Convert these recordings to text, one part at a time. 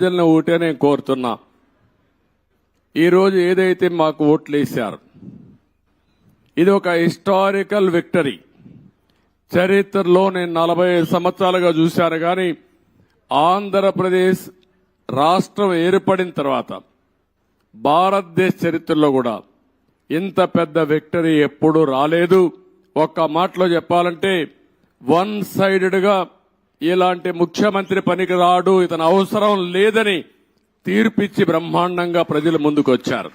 ప్రజలను ఓటే నేను కోరుతున్నా. ఈరోజు ఏదైతే మాకు ఓట్లు వేశారు ఇది ఒక హిస్టారికల్ విక్టరీ. చరిత్రలో నేను 45 సంవత్సరాలుగా చూశాను కానీ ఆంధ్రప్రదేశ్ రాష్ట్రం ఏర్పడిన తర్వాత భారతదేశ చరిత్రలో కూడా ఇంత పెద్ద విక్టరీ ఎప్పుడూ రాలేదు. ఒక్క మాటలో చెప్పాలంటే వన్ సైడెడ్ గా ఇలాంటి ముఖ్యమంత్రి పనికి రాడు, ఇతను అవసరం లేదని తీర్పిచ్చి బ్రహ్మాండంగా ప్రజల ముందుకు వచ్చారు.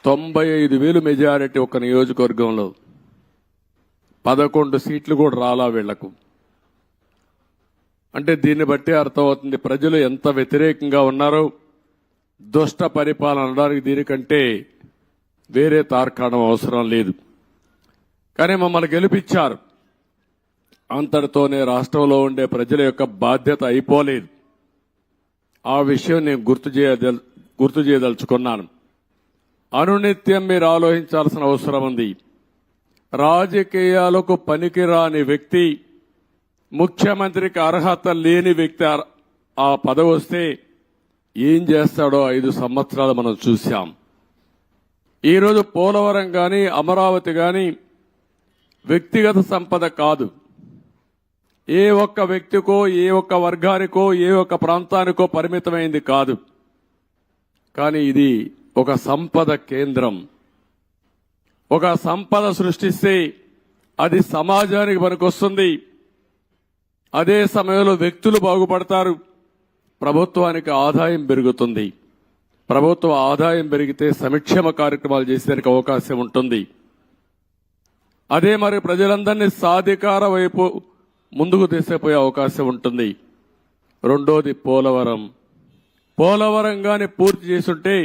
95,000 మెజారిటీ ఒక నియోజకవర్గంలో 11 సీట్లు కూడా రాలా వీళ్లకు. అంటే దీన్ని బట్టి అర్థమవుతుంది ప్రజలు ఎంత వ్యతిరేకంగా ఉన్నారో. దుష్ట పరిపాలన అనడానికి దీనికంటే వేరే తార్కాణం అవసరం లేదు. కానీ మమ్మల్ని గెలిపించారు. అంతటితోనే రాష్ట్రంలో ఉండే ప్రజల యొక్క బాధ్యత అయిపోలేదు. ఆ విషయం నేను గుర్తు చేయదలుచుకున్నాను. అనునిత్యం మీరు ఆలోచించాల్సిన అవసరం ఉంది. రాజకీయాలకు పనికిరాని వ్యక్తి, ముఖ్యమంత్రికి అర్హత లేని వ్యక్తి ఆ పదవి వస్తే ఏం చేస్తాడో 5 సంవత్సరాలు మనం చూశాం. ఈరోజు పోలవరం గాని అమరావతి గాని వ్యక్తిగత సంపద కాదు. ఏ ఒక్క వ్యక్తికో, ఏ ఒక్క వర్గానికో, ఏ ఒక్క ప్రాంతానికో పరిమితమైంది కాదు. కానీ ఇది ఒక సంపద కేంద్రం. ఒక సంపద సృష్టిస్తే అది సమాజానికి పనికొస్తుంది. అదే సమయంలో వ్యక్తులు బాగుపడతారు, ప్రభుత్వానికి ఆదాయం పెరుగుతుంది. ప్రభుత్వ ఆదాయం పెరిగితే సంక్షేమ కార్యక్రమాలు చేసేందుకు అవకాశం ఉంటుంది. అదే మరి ప్రజలందరినీ సాధికార వైపు ముందుకు తీసుకుపోయే అవకాశం ఉంటుంది. రెండోది పోలవరం గాని పూర్తి చేసుంటే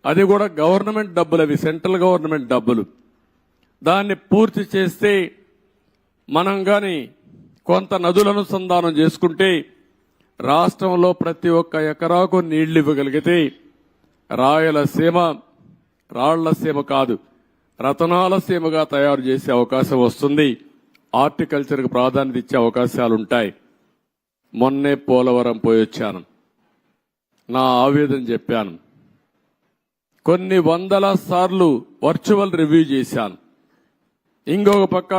అది కూడా గవర్నమెంట్ డబ్బులు, అవి సెంట్రల్ గవర్నమెంట్ డబ్బులు. దాన్ని పూర్తి చేస్తే మనం గాని కొంత నదుల అనుసంధానం చేసుకుంటే రాష్ట్రంలో ప్రతి ఒక్క ఎకరాకు నీళ్లు ఇవ్వగలిగితే రాయలసీమ రాళ్లసీమ కాదు రతనాల సీమగా తయారు చేసే అవకాశం వస్తుంది. హార్టికల్చర్కు ప్రాధాన్యత ఇచ్చే అవకాశాలుంటాయి. మొన్నే పోలవరం పోయొచ్చాను. నా ఆవేదన చెప్పాను. కొన్ని వందల సార్లు వర్చువల్ రివ్యూ చేశాను. ఇంకొక పక్క